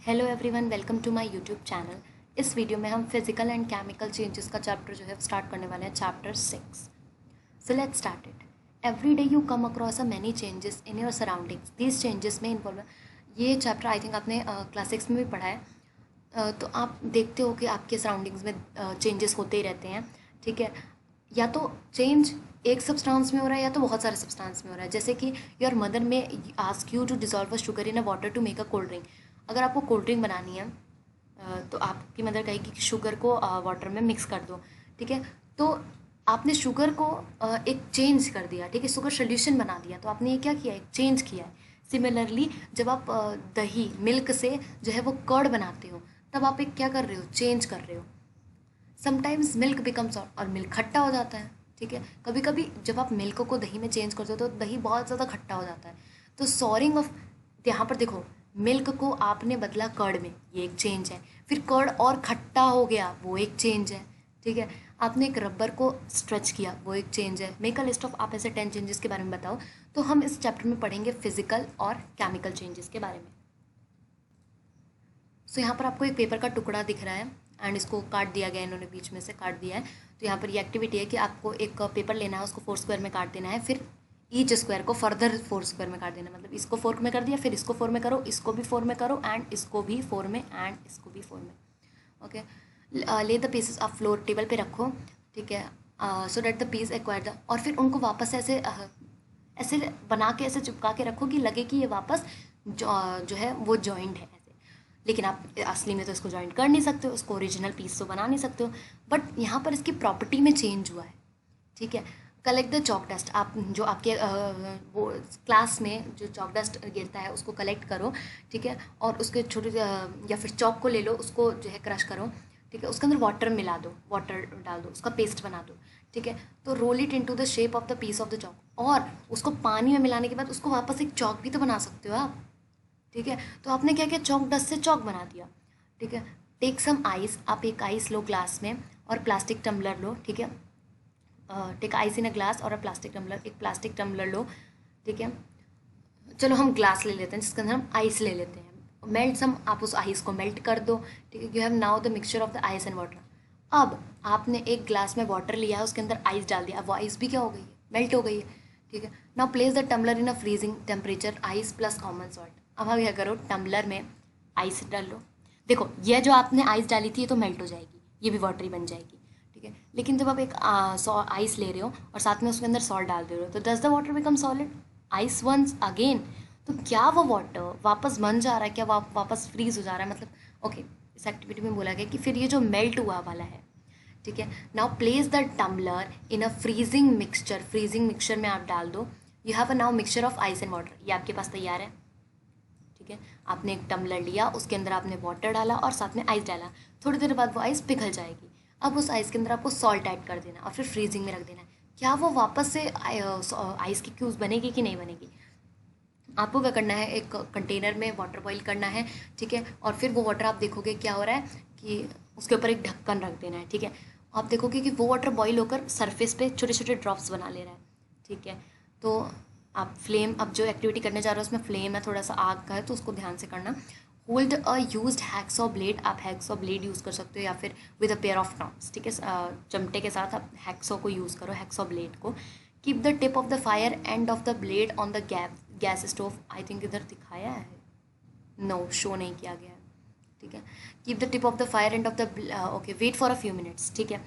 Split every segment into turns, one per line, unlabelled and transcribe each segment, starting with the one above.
Hello everyone, welcome to my YouTube channel. इस video में हम फिजिकल एंड केमिकल चेंजेस का चैप्टर जो है स्टार्ट करने वाले हैं, chapter 6। So let's start it. Every day you come across a many changes in your surroundings. These changes में इन्वॉल्व, ये चैप्टर आई थिंक आपने क्लास 6 में भी पढ़ा है। तो आप देखते हो कि आपके सराउंडिंग्स में चेंजेस होते ही रहते हैं, ठीक है। या तो चेंज एक सब्सटेंस में हो रहा है या तो बहुत सारे सब्सटेंस में हो रहा है। जैसे कि your mother may ask you to dissolve a sugar in a water to make a cold drink. अगर आपको कोल्ड ड्रिंक बनानी है तो आपकी मदर कहेगी कि शुगर को वाटर में मिक्स कर दो, ठीक है। तो आपने शुगर को एक चेंज कर दिया, ठीक है, शुगर सोल्यूशन बना दिया। तो आपने ये क्या किया, एक चेंज किया है। सिमिलरली जब आप दही मिल्क से जो है वो कर्ड बनाते हो, तब आप एक क्या कर रहे हो, चेंज कर रहे हो। समटाइम्स मिल्क बिकम्स और मिल्क खट्टा हो जाता है, ठीक है। कभी कभी जब आप मिल्क को दही में चेंज करते हो तो दही बहुत ज़्यादा खट्टा हो जाता है। तो सॉरिंग ऑफ, यहाँ पर देखो, मिल्क को आपने बदला कर्ड में, ये एक चेंज है। फिर कर्ड और खट्टा हो गया, वो एक चेंज है, ठीक है। आपने एक रबर को स्ट्रेच किया, वो एक चेंज है। मेक अ लिस्ट ऑफ, आप ऐसे 10 चेंजेस के बारे में बताओ। तो हम इस चैप्टर में पढ़ेंगे फिजिकल और केमिकल चेंजेस के बारे में। सो यहाँ पर आपको एक पेपर का टुकड़ा दिख रहा है एंड इसको काट दिया गया है, इन्होंने बीच में से काट दिया है। तो यहाँ पर ये एक्टिविटी है कि आपको एक पेपर लेना है, उसको 4 स्क्वायर में काट देना है, फिर ईच स्क्वायर को फर्दर 4 स्क्वायर में काट देना है। मतलब इसको 4 में कर दिया, फिर इसको 4 में करो, इसको भी 4 में करो, एंड इसको भी 4 में, एंड इसको भी 4 में। ओके, ले द पीसेस आप फ्लोर टेबल पे रखो, ठीक है। So that the piece acquire the, और फिर उनको वापस ऐसे ऐसे बना के ऐसे चिपका के रखो कि लगे कि ये वापस जो है वो जॉइंट है ऐसे। लेकिन आप असली में तो इसको जॉइंट कर नहीं सकते हो, उसको ओरिजिनल पीस तो बना नहीं सकते हो। बट यहाँ पर इसकी प्रॉपर्टी में चेंज हुआ है, ठीक है। कलेक्ट द चॉक डस्ट, आप जो आपके वो क्लास में जो चॉक डस्ट गिरता है उसको कलेक्ट करो, ठीक है। और उसके छोटे या फिर चॉक को ले लो, उसको जो है क्रश करो, ठीक है। उसके अंदर वाटर मिला दो, वाटर डाल दो, उसका पेस्ट बना दो, ठीक है। तो roll it into the shape of the piece of the chalk, और उसको पानी में मिलाने के बाद उसको वापस एक चॉक भी तो बना सकते हो आप, ठीक है। तो आपने क्या किया, चॉक डस्ट से चॉक बना दिया, ठीक है। टेक सम आइस, आप एक आइस लो ग्लास में, और प्लास्टिक टम्बलर लो, ठीक है। Take ice in a glass और अ प्लास्टिक टम्बलर, एक प्लास्टिक टम्बलर लो, ठीक है। चलो हम ग्लास ले लेते हैं जिसके अंदर हम आइस ले लेते हैं। मेल्ट सम, आप उस आइस को मेल्ट कर दो, ठीक है। You have now the mixture of the ice and water. अब आपने एक ग्लास में वाटर लिया है, उसके अंदर आइस डाल दिया, अब वो आइस भी क्या हो गई है, मेल्ट हो गई है, ठीक है। Now place the tumbler in a freezing temperature, ice plus common salt. अब आप क्या करो, टम्बलर में आइस डाल लो। देखो, ये जो आपने आइस डाली थी ये तो मेल्ट हो जाएगी, ये भी वाटरी बन जाएगी, ठीक है। लेकिन जब आप एक आइस ले रहे हो और साथ में उसके अंदर सॉल्ट डाल दे रहे हो, तो does the water become solid, ice once again. तो क्या वो वाटर वापस बन जा रहा है, क्या वापस फ्रीज हो जा रहा है, मतलब ओके। इस एक्टिविटी में बोला गया कि फिर ये जो मेल्ट हुआ वाला है, ठीक है। Now place the tumbler in a freezing mixture, freezing mixture में आप डाल दो। You have a now mixture of ice and water, ये आपके पास तैयार है, ठीक है। आपने एक टम्बलर लिया, उसके अंदर आपने वाटर डाला और साथ में आइस डाला। थोड़ी देर बाद वो आइस पिघल जाएगी। अब उस आइस के अंदर आपको सॉल्ट ऐड कर देना और फिर फ्रीजिंग में रख देना। क्या वो वापस से आइस की क्यूब्स बनेगी कि नहीं बनेगी। आपको क्या करना है, एक कंटेनर में वाटर बॉईल करना है, ठीक है। और फिर वो वाटर आप देखोगे क्या हो रहा है कि उसके ऊपर एक ढक्कन रख देना है, ठीक है। आप देखोगे कि वो वाटर बॉईल होकर सरफेस पे छोटे छोटे ड्रॉप्स बना ले रहा है, ठीक है। तो आप फ्लेम, अब जो एक्टिविटी करने जा रहे हो उसमें फ्लेम है, थोड़ा सा आग का है, तो उसको ध्यान से करना। Hold a used hacksaw blade, आप हैक्सॉ ब्लेड यूज़ कर सकते हो या फिर with a pair of tongs, ठीक है। चमटे के साथ आप हैक्सॉ को यूज़ करो, हैक्सॉ ब्लेड को। Keep the tip of the fire end of the blade on the gas stove, I think इधर दिखाया है, नो शो नहीं किया गया है, ठीक है। Keep the tip of the fire end of the, okay, wait for a few minutes, ठीक है।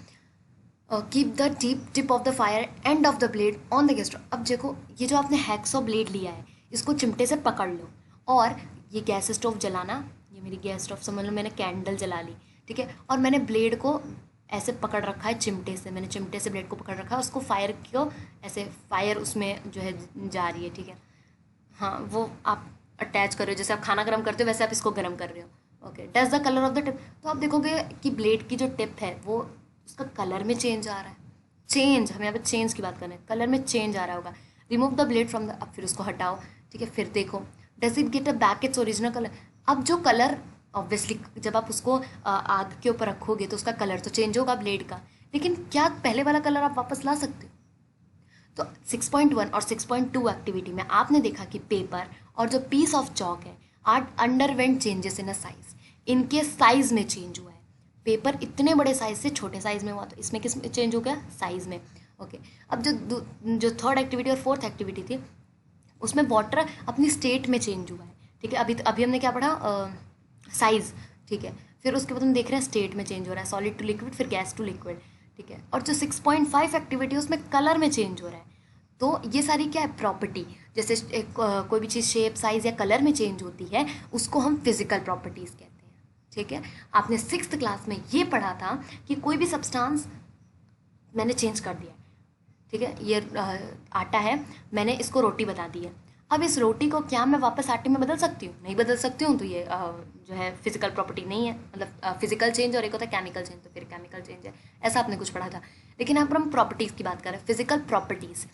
Keep the tip of the fire end of the blade on the gas stove. अब देखो, ये जो आपने हैक्सॉ ब्लेड लिया है, इसको चिमटे से पकड़ लो, और ये गैस स्टोव जलाना, ये मेरी गैस स्टोव समझ लो, मैंने कैंडल जला ली, ठीक है। और मैंने ब्लेड को ऐसे पकड़ रखा है चिमटे से, मैंने चिमटे से ब्लेड को पकड़ रखा है, उसको फायर को ऐसे, फायर उसमें जो है जा रही है, ठीक है। हाँ, वो आप अटैच कर रहे हो, जैसे आप खाना गर्म करते हो वैसे आप इसको गर्म कर रहे हो, okay. Does the colour of the tip, तो आप देखोगे कि ब्लेड की जो टिप है वो, उसका कलर में चेंज आ रहा है। चेंज, हम यहाँ पे चेंज की बात कर रहे हैं, कलर में चेंज आ रहा होगा। Remove the blade from the, अब फिर उसको हटाओ, ठीक है। फिर देखो, does it get a back its original colour. अब जो कलर, ऑब्वियसली जब आप उसको आग के ऊपर रखोगे तो उसका कलर तो चेंज होगा ब्लेड का, लेकिन क्या पहले वाला कलर आप वापस ला सकते हो। तो 6.1 और 6.2 एक्टिविटी में आपने देखा कि पेपर और जो पीस ऑफ चॉक है, underwent changes in a size, इनके साइज में चेंज हुआ है। पेपर इतने बड़े साइज से छोटे साइज में हुआ, तो इसमें किस में चेंज हो गया, साइज में। ओके, अब जो थर्ड एक्टिविटी और फोर्थ एक्टिविटी थी उसमें वाटर अपनी स्टेट में चेंज हुआ है, ठीक है। अभी हमने क्या पढ़ा, साइज, ठीक है। फिर उसके बाद हम देख रहे हैं स्टेट में चेंज हो रहा है, सॉलिड टू लिक्विड, फिर गैस टू लिक्विड, ठीक है। और जो 6.5 एक्टिविटी है उसमें कलर में चेंज हो रहा है। तो ये सारी क्या है, प्रॉपर्टी, जैसे कोई भी चीज़ शेप, साइज या कलर में चेंज होती है उसको हम फिजिकल प्रॉपर्टीज़ कहते हैं, ठीक है। आपने 6th क्लास में ये पढ़ा था कि कोई भी सब्सटेंस मैंने चेंज कर दिया, ठीक है। ये आटा है, मैंने इसको रोटी बता दी है। अब इस रोटी को क्या मैं वापस आटे में बदल सकती हूँ, नहीं बदल सकती हूँ। तो ये जो है फिजिकल प्रॉपर्टी नहीं है, मतलब फिजिकल चेंज और एक होता है केमिकल चेंज, तो फिर केमिकल चेंज है, ऐसा आपने कुछ पढ़ा था। लेकिन यहाँ पर हम प्रॉपर्टीज़ की बात कर रहे हैं, फिजिकल प्रॉपर्टीज़।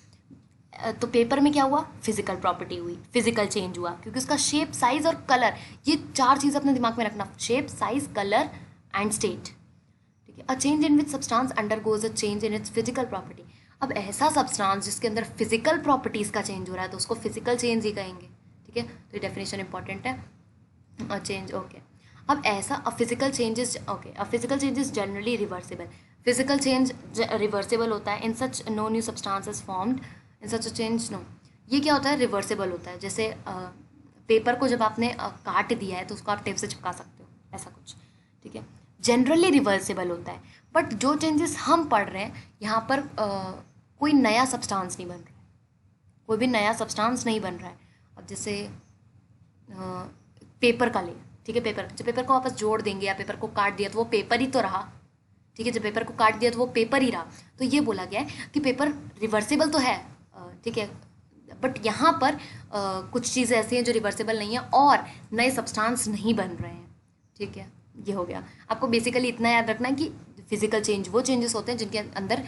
तो पेपर में क्या हुआ, फिजिकल प्रॉपर्टी हुई, फिजिकल चेंज हुआ, क्योंकि उसका शेप, साइज और कलर, ये 4 चीज़ अपने दिमाग में रखना, shape, size, colour and state, ठीक है। A change in which substance undergoes a change in its physical property. अब ऐसा सब्सटेंस जिसके अंदर फिजिकल प्रॉपर्टीज़ का चेंज हो रहा है तो उसको फिजिकल चेंज ही कहेंगे, ठीक है। तो ये डेफिनेशन इंपॉर्टेंट है, चेंज, ओके। अब ऐसा a physical changes, okay, a physical change is generally reversible, physical change reversible होता है। In such no new substances formed in such a change, no, ये क्या होता है, रिवर्सिबल होता है। जैसे पेपर को जब आपने काट दिया है तो उसको आप टेप से चिपका सकते हो, ऐसा कुछ, ठीक है। जनरली रिवर्सिबल होता है। बट जो चेंजेस हम पढ़ रहे हैं यहाँ पर कोई नया सब्सटेंस नहीं बन रहा है, कोई भी नया सब्सटेंस नहीं बन रहा है। अब जैसे पेपर का ले, ठीक है, पेपर, जब पेपर को वापस जोड़ देंगे या पेपर को काट दिया तो वो पेपर ही तो रहा, ठीक है। जब पेपर को काट दिया तो वो पेपर ही रहा। तो ये बोला गया है कि पेपर रिवर्सिबल तो है, ठीक है, बट यहाँ पर कुछ चीज़ें ऐसी हैं जो रिवर्सिबल नहीं है और नए सब्सटेंस नहीं बन रहे हैं, ठीक है। ये हो गया। आपको बेसिकली इतना याद रखना है कि फिजिकल चेंज वो चेंजेस होते हैं जिनके अंदर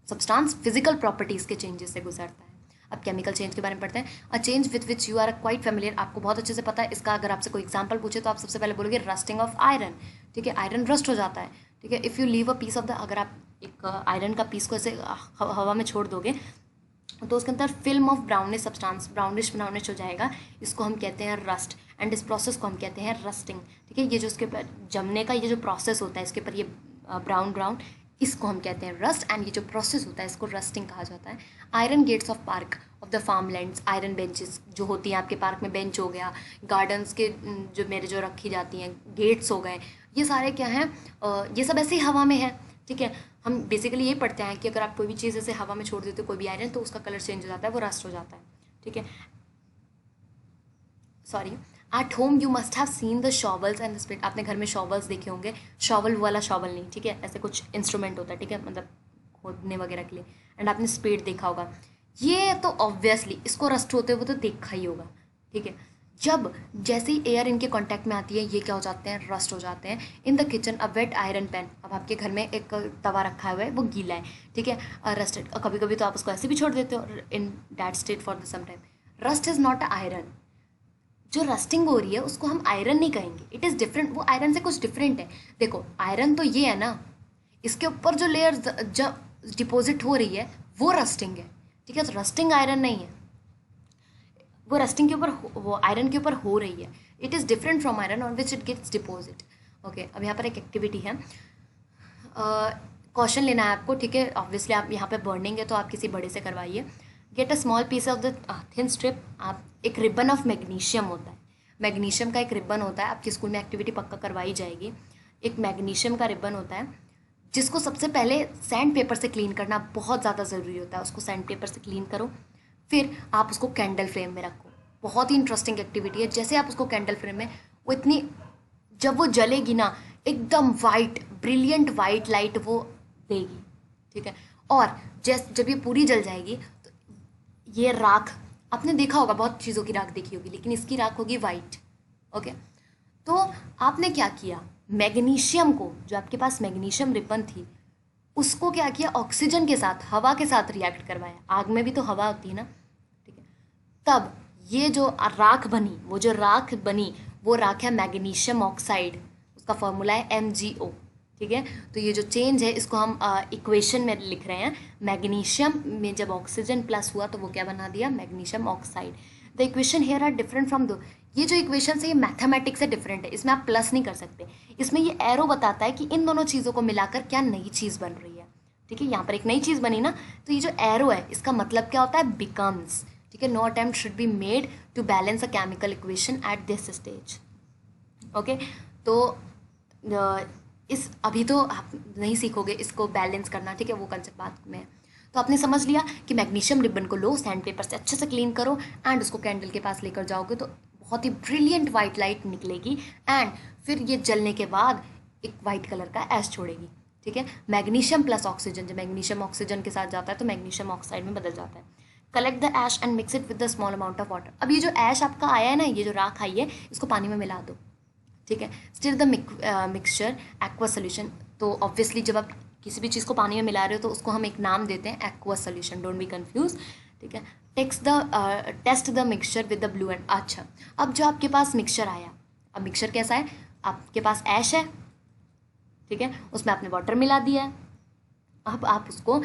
सब्सटेंस फिजिकल प्रॉपर्टीज़ के चेंजेस से गुजरता है। अब केमिकल चेंज के बारे में पढ़ते हैं। A change with which you are quite familiar, आपको बहुत अच्छे से पता है इसका। अगर आपसे कोई एग्जांपल पूछे तो आप सबसे पहले बोलोगे रस्टिंग ऑफ आयरन, ठीक है, आयरन रस्ट हो जाता है, ठीक है। If you leave a piece of the, अगर आप एक आयरन का पीस को ऐसे हवा में छोड़ दोगे तो उसके अंदर film of brownish substance, brownish हो जाएगा, इसको हम कहते हैं रस्ट। एंड इस प्रोसेस को हम कहते हैं रस्टिंग, ठीक है। ये जो उसके ऊपर जमने का ये जो प्रोसेस होता है, इसके ऊपर ये ब्राउन, इसको हम कहते हैं रस्ट। एंड ये जो प्रोसेस होता है इसको रस्टिंग कहा जाता है। Iron gates of park of the farm lands, iron benches जो होती हैं आपके पार्क में, बेंच हो गया, गार्डन्स के जो मेरे जो रखी जाती हैं, गेट्स हो गए, ये सारे क्या हैं, ये सब ऐसे ही हवा में है, ठीक है। हम बेसिकली ये पढ़ते हैं कि अगर आप कोई भी चीज़ ऐसे हवा में छोड़ देते हो, कोई भी आयरन, तो उसका कलर चेंज हो जाता है, वो रस्ट हो जाता है, ठीक है। Sorry, at home you must have seen the shovels and the spit, आपने घर में शॉवल्स देखे होंगे, शॉवल वाला शॉवल नहीं, ठीक है, ऐसे कुछ इंस्ट्रूमेंट होता है, ठीक है, मतलब खोदने वगैरह के लिए। एंड आपने स्पीड देखा होगा, ये तो ऑब्वियसली इसको रस्ट होते हुए तो देखा ही होगा, ठीक है। जब जैसे ही एयर इनके कांटेक्ट में आती है ये क्या हो जाते हैं, रस्ट हो जाते हैं। In the kitchen a wet iron pan, अब आपके घर में एक तवा रखा हुआ है, वो गीला है, ठीक है, रस्टेड। कभी कभी तो आप उसको ऐसे भी छोड़ देते हो in that state for the some time. Rust is not a iron, जो रस्टिंग हो रही है उसको हम आयरन नहीं कहेंगे, इट इज़ डिफरेंट, वो आयरन से कुछ डिफरेंट है। देखो आयरन तो ये है ना, इसके ऊपर जो लेयर जब डिपॉजिट हो रही है वो रस्टिंग है, ठीक है। तो रस्टिंग आयरन नहीं है, वो रस्टिंग के ऊपर वो आयरन के ऊपर हो रही है, it is different from iron on which it gets deposit, okay. अब यहाँ पर एक एक्टिविटी है, क्वेश्चन लेना है आपको, ठीक है। ऑब्वियसली आप यहाँ पे बर्निंग है तो आप किसी बड़े से करवाइए। Get a small piece of the thin strip, आप एक रिबन ऑफ मैग्नीशियम होता है, मैग्नीशियम का एक रिबन होता है, आपके स्कूल में एक्टिविटी पक्का करवाई जाएगी। एक मैग्नीशियम का रिबन होता है जिसको सबसे पहले सैंड पेपर से क्लीन करना बहुत ज़्यादा ज़रूरी होता है, उसको सैंड पेपर से क्लीन करो, फिर आप उसको कैंडल फ्लेम में रखो। बहुत ही इंटरेस्टिंग एक्टिविटी है। जैसे आप उसको कैंडल फ्लेम में, वो इतनी, जब वो जलेगी ना एकदम वाइट, ब्रिलियंट वाइट लाइट वो देगी, ठीक है। और जब ये पूरी जल जाएगी तो ये राख, आपने देखा होगा, बहुत चीज़ों की राख देखी होगी, लेकिन इसकी राख होगी वाइट, ओके। तो आपने क्या किया, मैग्नीशियम को, जो आपके पास मैग्नीशियम रिबन थी, उसको क्या किया, ऑक्सीजन के साथ, हवा के साथ रिएक्ट करवाया। आग में भी तो हवा होती है ना, ठीक है। तब ये जो राख बनी, वो जो राख बनी वो राख है मैग्नीशियम ऑक्साइड, उसका फॉर्मूला है MgO, ठीक है। तो ये जो चेंज है इसको हम इक्वेशन में लिख रहे हैं। मैग्नीशियम में जब ऑक्सीजन प्लस हुआ तो वो क्या बना दिया, magnesium oxide. The equation here are different from दो, ये जो इक्वेशन है ये मैथमेटिक्स से डिफरेंट है, इसमें आप प्लस नहीं कर सकते। इसमें ये एरो बताता है कि इन दोनों चीज़ों को मिलाकर क्या नई चीज़ बन रही है। ठीक है, यहाँ पर एक नई चीज़ बनी ना, तो ये जो एरो है इसका मतलब क्या होता है, बिकम्स। ठीक है, no attempt should be made to balance a chemical equation at this stage. Okay, तो इस अभी तो आप नहीं सीखोगे इसको बैलेंस करना, ठीक है, वो कंसेप्ट बाद में है। तो आपने समझ लिया कि मैग्नीशियम रिबन को लो, सैंड पेपर से अच्छे से क्लीन करो एंड उसको कैंडल के पास लेकर जाओगे तो बहुत ही ब्रिलियंट वाइट लाइट निकलेगी एंड फिर ये जलने के बाद एक वाइट कलर का ऐश छोड़ेगी। ठीक है, मैग्नीशियम प्लस ऑक्सीजन, जब मैग्नीशियम ऑक्सीजन के साथ जाता है तो मैग्नीशियम ऑक्साइड में बदल जाता है। Collect the ash and mix it with the small amount of water. अब ये जो ऐश आपका आया है ना, ये जो राख आई है, इसको पानी में मिला दो। ठीक है, stir the mixture aqua solution. तो ऑब्वियसली जब आप किसी भी चीज़ को पानी में मिला रहे हो तो उसको हम एक नाम देते हैं aqua solution, don't be confuse. ठीक है, test the mixture with the blue and. अच्छा, अब जो आपके पास मिक्सचर आया, अब मिक्सचर कैसा है, आपके पास ऐश है, ठीक है, उसमें आपने वाटर मिला दिया है। अब आप उसको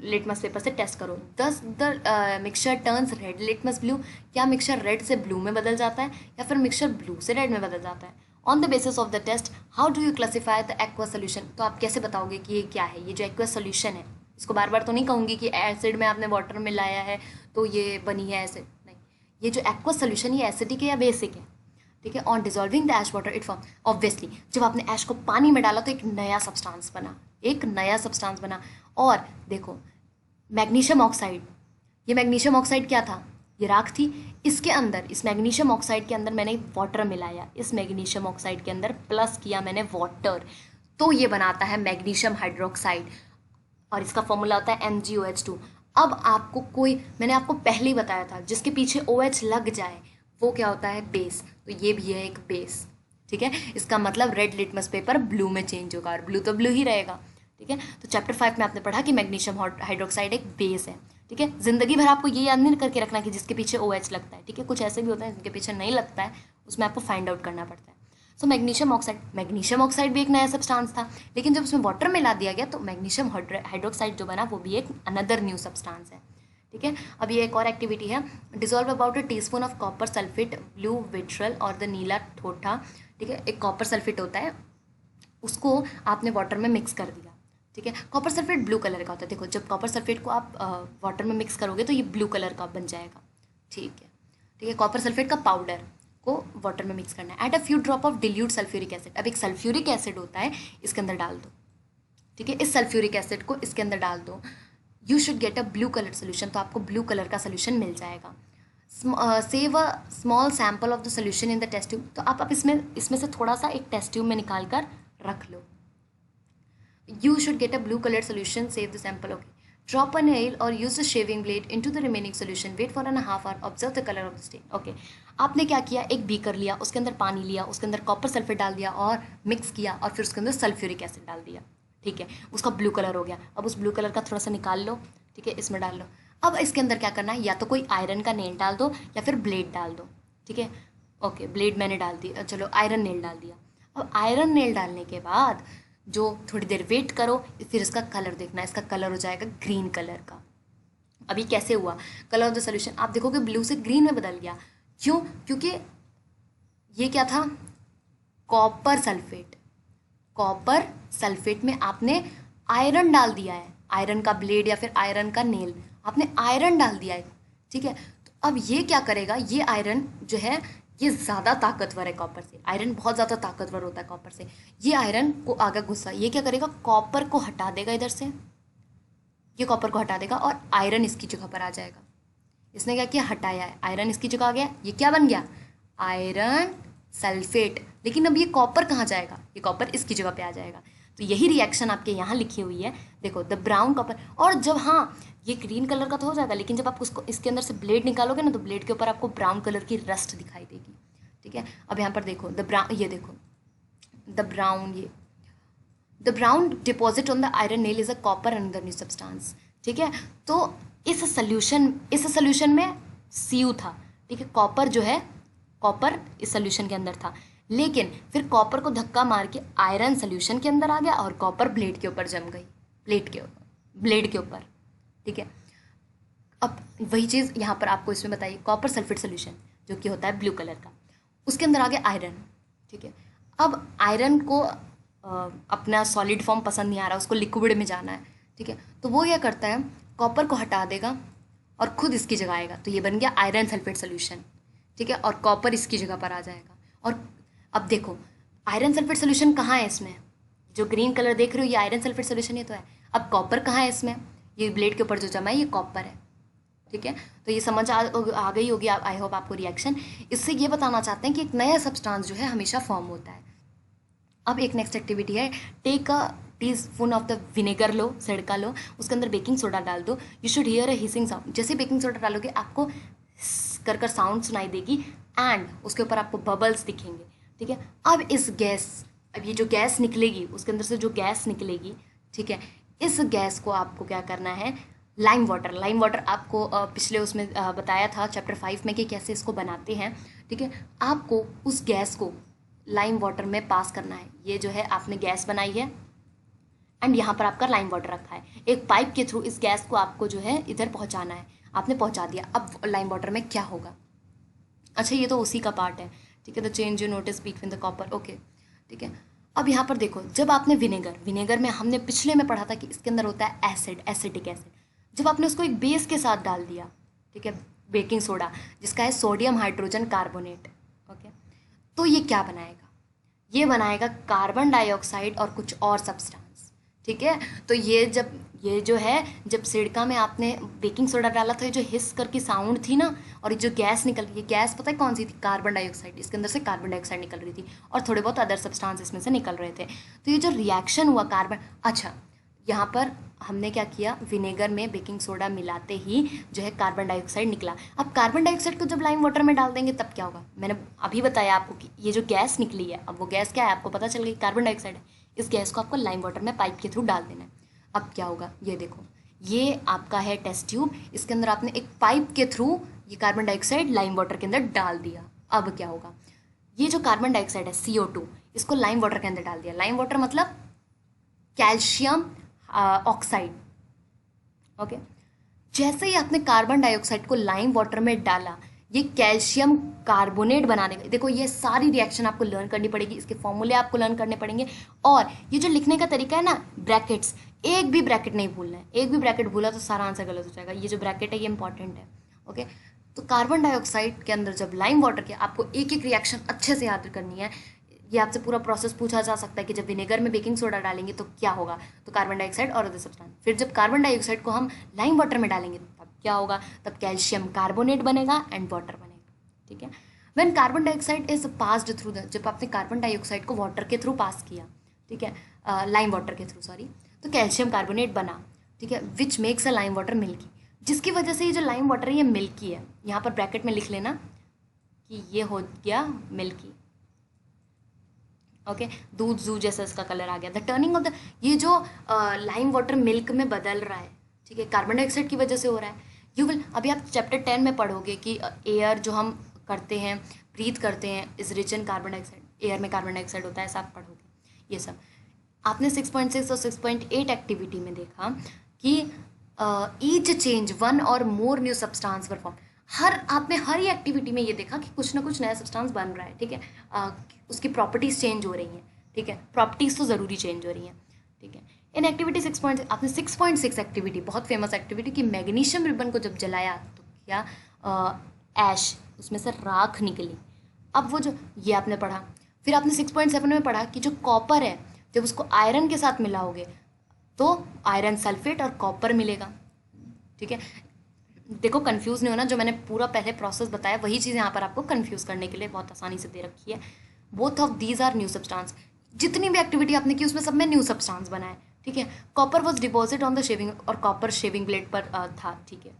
लिटमस पेपर से टेस्ट करो। दस the mixture turns red litmus blue. क्या मिक्सचर रेड से ब्लू में बदल जाता है या फिर मिक्सचर ब्लू से रेड में बदल जाता है? On the basis of the test how do you classify the aqua solution. तो आप कैसे बताओगे कि ये क्या है, ये जो एक्वा सोल्यूशन है, इसको बार बार तो नहीं कहूँगी कि एसिड में आपने वाटर मिलाया है तो ये बनी है एसिड, नहीं, ये जो एक्वा सोल्यूशन ये एसिडिक है या बेसिक है। ठीक है, on dissolving the ash water it form. Obviously जब आपने ऐश को पानी में डाला तो एक नया सब्सटेंस बना, एक नया सब्सटेंस बना। और देखो मैग्नीशियम ऑक्साइड, ये मैग्नीशियम ऑक्साइड क्या था, ये राख थी। इसके अंदर, इस मैग्नीशियम ऑक्साइड के अंदर मैंने वाटर मिलाया, इस मैग्नीशियम ऑक्साइड के अंदर प्लस किया मैंने वाटर, तो ये बनाता है मैग्नीशियम हाइड्रोक्साइड और इसका फॉर्मूला होता है MgOH2। अब आपको कोई, मैंने आपको पहले ही बताया था, जिसके पीछे OH लग जाए वो क्या होता है, बेस। तो ये भी है एक बेस। ठीक है, इसका मतलब रेड लिटमस पेपर ब्लू में चेंज होगा और ब्लू तो ब्लू ही रहेगा। ठीक है, तो चैप्टर 5 में आपने पढ़ा कि मैग्नीशियम हाइड्रोक्साइड एक बेस है। ठीक है, जिंदगी भर आपको ये याद नहीं करके रखना कि जिसके पीछे OH लगता है। ठीक है, कुछ ऐसे भी होता है जिनके पीछे नहीं लगता है, उसमें आपको फाइंड आउट करना पड़ता है। सो मैग्नीशियम ऑक्साइड भी एक नया सब्सटेंस था, लेकिन जब उसमें वाटर मिला दिया गया तो मैग्नीशियम हाइड्रोक्साइड जो बना वो भी एक अनदर न्यू सब्सटेंस है। ठीक है, अब ये एक और एक्टिविटी है, dissolve about a teaspoon of copper sulphate blue vitriol और द नीला ठोठा। ठीक है, एक कॉपर सल्फेट होता है, उसको आपने वाटर में मिक्स कर दिया। ठीक है, कॉपर सल्फेट ब्लू कलर का होता है। देखो जब कॉपर सल्फेट को आप वाटर में मिक्स करोगे तो ये ब्लू कलर का बन जाएगा। ठीक है, कॉपर सल्फेट का पाउडर को वाटर में मिक्स करना है। Add a few drop of dilute sulphuric acid. अब एक सल्फ्यूरिक एसिड होता है, इसके अंदर डाल दो। ठीक है, इस सल्फ्यूरिक एसिड को इसके अंदर डाल दो। You should get a blue colour solution, तो आपको ब्लू कलर का सोल्यूशन मिल जाएगा। Save a small sample of the solution in the test tube. तो आप इसमें से थोड़ा सा एक टेस्ट ट्यूब में निकाल कर रख लो। You should get a blue colour solution, save the sample. Okay, drop a nail और use the shaving blade into the remaining solution, wait for an half hour, observe the colour of the stain. Okay, आपने क्या किया, एक beaker लिया, उसके अंदर पानी लिया, उसके अंदर कॉपर सल्फेट डाल दिया और मिक्स किया और फिर उसके अंदर सल्फ्यूरिक एसिड डाल दिया। ठीक है, उसका ब्लू कलर हो गया। अब उस ब्लू कलर का थोड़ा सा निकाल लो। ठीक है, इसमें डाल लो। अब इसके अंदर क्या करना है, या तो कोई आयरन का नेल डाल दो या फिर ब्लेड डाल दो। ठीक है, ओके, ब्लेड मैंने डाल दिया, चलो आयरन नेल डाल दिया। अब आयरन नेल डालने के बाद जो थोड़ी देर वेट करो, फिर इसका कलर देखना, इसका कलर हो जाएगा ग्रीन कलर का। अभी कैसे हुआ, कलर ऑफ द सोल्यूशन आप देखोगे ब्लू से ग्रीन में बदल गया। क्यों, क्योंकि ये क्या था, कॉपर सल्फेट। कॉपर सल्फेट में आपने आयरन डाल दिया है, आयरन का ब्लेड या फिर आयरन का नेल, आपने आयरन डाल दिया है। ठीक है, तो अब ये क्या करेगा, ये आयरन जो है ये ज़्यादा ताकतवर है कॉपर से। आयरन बहुत ज़्यादा ताकतवर होता है कॉपर से। ये आयरन को आगे गुस्सा, ये क्या करेगा, कॉपर को हटा देगा इधर से, ये कॉपर को हटा देगा और आयरन इसकी जगह पर आ जाएगा। इसने क्या किया, हटाया है, आयरन इसकी जगह आ गया, ये क्या बन गया, आयरन सल्फेट। लेकिन अब ये कॉपर कहाँ जाएगा, ये कॉपर इसकी जगह पे आ जाएगा। तो यही रिएक्शन आपके यहाँ लिखी हुई है, देखो द ब्राउन कॉपर। और जब, हाँ ये ग्रीन कलर का तो हो जाएगा, लेकिन जब आप उसको इसके अंदर से ब्लेड निकालोगे ना तो ब्लेड के ऊपर आपको ब्राउन कलर की रस्ट दिखाई देगी। ठीक है, अब यहाँ पर देखो द ब्राउन, ये देखो द ब्राउन, ये the brown deposit on the iron nail is a copper another new substance. ठीक है, तो इस सोल्यूशन में Cu था। ठीक है, कॉपर जो है, कॉपर इस सोल्यूशन के अंदर था, लेकिन फिर कॉपर को धक्का मार के आयरन सोल्यूशन के अंदर आ गया और कॉपर ब्लेड के ऊपर जम गई, ब्लेड के ऊपर। ठीक है, अब वही चीज़ यहाँ पर आपको इसमें बताइए, कॉपर सल्फेट सोल्यूशन जो कि होता है ब्लू कलर का। उसके अंदर आ गया आयरन, ठीक है। अब आयरन को अपना सॉलिड फॉर्म पसंद नहीं आ रहा, उसको लिक्विड में जाना है, ठीक है। तो वो क्या करता है, कॉपर को हटा देगा और खुद इसकी जगह आएगा, तो ये बन गया आयरन सल्फेट सोल्यूशन, ठीक है। और कॉपर इसकी जगह पर आ जाएगा। और अब देखो आयरन सल्फेट सोल्यूशन कहाँ है इसमें, जो ग्रीन कलर देख रहे हो ये आयरन सल्फेट सोल्यूशन ही तो है। अब कॉपर कहाँ है इसमें, ये ब्लेड के ऊपर जो जमा है ये कॉपर है, ठीक है। तो ये समझ आ गई होगी, आई होप आपको रिएक्शन। इससे ये बताना चाहते हैं कि एक नया सब्सटेंस जो है हमेशा फॉर्म होता है। अब एक नेक्स्ट एक्टिविटी है, take a teaspoon of the vinegar लो, सिरका लो, उसके अंदर बेकिंग सोडा डाल दो, you should hear a hissing sound. जैसे बेकिंग सोडा डालोगे आपको कर साउंड सुनाई देगी एंड उसके ऊपर आपको बबल्स दिखेंगे, ठीक है। अब इस गैस, अब ये जो गैस निकलेगी उसके अंदर से जो गैस निकलेगी, ठीक है, इस गैस को आपको क्या करना है, लाइम वाटर, लाइम वाटर आपको पिछले उसमें बताया था चैप्टर 5 में कि कैसे इसको बनाते हैं, ठीक है। आपको उस गैस को लाइम वाटर में पास करना है। ये जो है आपने गैस बनाई है एंड यहाँ पर आपका लाइम वाटर रखा है, एक पाइप के थ्रू इस गैस को आपको जो है इधर पहुँचाना है, आपने पहुँचा दिया। अब लाइम वाटर में क्या होगा, अच्छा ये तो उसी का पार्ट है, ठीक है। The change you notice between the copper, okay, ठीक है। अब यहाँ पर देखो, जब आपने विनेगर में हमने पिछले में पढ़ा था कि इसके अंदर होता है एसिड, एसिटिक एसिड। जब आपने उसको एक बेस के साथ डाल दिया, ठीक है, बेकिंग सोडा जिसका है सोडियम हाइड्रोजन कार्बोनेट, ओके, तो ये क्या बनाएगा, ये बनाएगा कार्बन डाइऑक्साइड और कुछ और सब्सटेंस, ठीक है। तो ये जो है जब सिरका में आपने बेकिंग सोडा डाला था, ये जो हिस करके साउंड थी ना, और जो गैस निकल रही है, गैस पता है कौन सी थी, कार्बन डाइऑक्साइड। इसके अंदर से कार्बन डाइऑक्साइड निकल रही थी और थोड़े बहुत अदर सब्सटेंस इसमें से निकल रहे थे। तो ये जो रिएक्शन हुआ कार्बन, अच्छा यहाँ पर हमने क्या किया, विनेगर में बेकिंग सोडा मिलाते ही जो है कार्बन डाइऑक्साइड निकला। अब कार्बन डाइऑक्साइड को जब लाइम वाटर में डाल देंगे तब क्या होगा, मैंने अभी बताया आपको कि ये जो गैस निकली है, अब वो गैस क्या है आपको पता चल गई, कार्बन डाइऑक्साइड है। इस गैस को आपको लाइम वाटर में पाइप के थ्रू डाल देना है। अब क्या होगा, ये देखो, ये आपका है टेस्ट ट्यूब, इसके अंदर आपने एक पाइप के थ्रू ये कार्बन डाइऑक्साइड लाइम वाटर के अंदर डाल दिया। अब क्या होगा, ये जो कार्बन डाइऑक्साइड है CO2, इसको लाइम वाटर के अंदर डाल दिया। लाइम वाटर मतलब कैल्शियम ऑक्साइड, ओके। जैसे ही आपने कार्बन डाइऑक्साइड को लाइम वाटर में डाला, ये कैल्शियम कार्बोनेट बनाने का, देखो ये सारी रिएक्शन आपको लर्न करनी पड़ेगी, इसके फॉर्मूले आपको लर्न करने पड़ेंगे। और ये जो लिखने का तरीका है ना, ब्रैकेट्स, एक भी ब्रैकेट नहीं भूलना है, एक भी ब्रैकेट भूला तो सारा आंसर गलत हो जाएगा। ये जो ब्रैकेट है ये इंपॉर्टेंट है, ओके। तो कार्बन डाइऑक्साइड के अंदर जब लाइम वाटर के, आपको एक एक रिएक्शन अच्छे से याद करनी है। ये आपसे पूरा प्रोसेस पूछा जा सकता है कि जब विनेगर में बेकिंग सोडा डालेंगे तो क्या होगा, तो कार्बन डाइऑक्साइड और अदर सब्सटेंस। फिर जब कार्बन डाइऑक्साइड को हम लाइम वाटर में डालेंगे तब क्या होगा, तब कैल्शियम कार्बोनेट बनेगा एंड वाटर बनेगा, ठीक है। When carbon dioxide is passed through the, जब आपने कार्बन डाइऑक्साइड को वाटर के थ्रू पास किया, ठीक है, लाइम वाटर के थ्रू सॉरी, तो कैल्शियम कार्बोनेट बना, ठीक है, which makes a lime water milky, जिसकी वजह से ये जो लाइम वाटर है ये मिल्की है। यहाँ पर ब्रैकेट में लिख लेना कि ये हो गया मिल्की, ओके। दूध जू जैसा इसका कलर आ गया। द टर्निंग ऑफ द, ये जो लाइम वाटर मिल्क में बदल रहा है, ठीक है, कार्बन डाइऑक्साइड की वजह से हो रहा है। यू विल, अभी आप चैप्टर 10 में पढ़ोगे कि एयर जो हम करते हैं, ब्रीथ करते हैं, is rich in carbon dioxide, air में कार्बन डाइऑक्साइड होता है, ऐसा आप पढ़ोगे। ये सब आपने 6.6 और 6.8 एक्टिविटी में देखा कि each change one or more new substance perform, आपने हर ही एक्टिविटी में ये देखा कि कुछ ना कुछ नया सब्सटेंस बन रहा है, ठीक है, उसकी प्रॉपर्टीज चेंज हो रही हैं, ठीक है, प्रॉपर्टीज तो ज़रूरी चेंज हो रही हैं, ठीक है। इन एक्टिविटी 6.6, आपने 6.6 एक्टिविटी, बहुत फेमस एक्टिविटी कि मैग्नीशियम रिबन को जब जलाया तो क्या ऐश, उसमें से राख निकली। अब वो जो ये आपने पढ़ा, फिर आपने 6.7 में पढ़ा कि जो कॉपर है जब उसको आयरन के साथ मिलाओगे तो आयरन सल्फेट और कॉपर मिलेगा, ठीक है। देखो कंफ्यूज नहीं होना, जो मैंने पूरा पहले प्रोसेस बताया वही चीज़ यहाँ पर आपको कंफ्यूज करने के लिए बहुत आसानी से दे रखी है। Both of these are new substance, जितनी भी एक्टिविटी आपने की उसमें सब में न्यू सब्सटेंस बना है, ठीक है। Copper was deposit on the shaving, और कॉपर शेविंग ब्लेड पर था, ठीक है।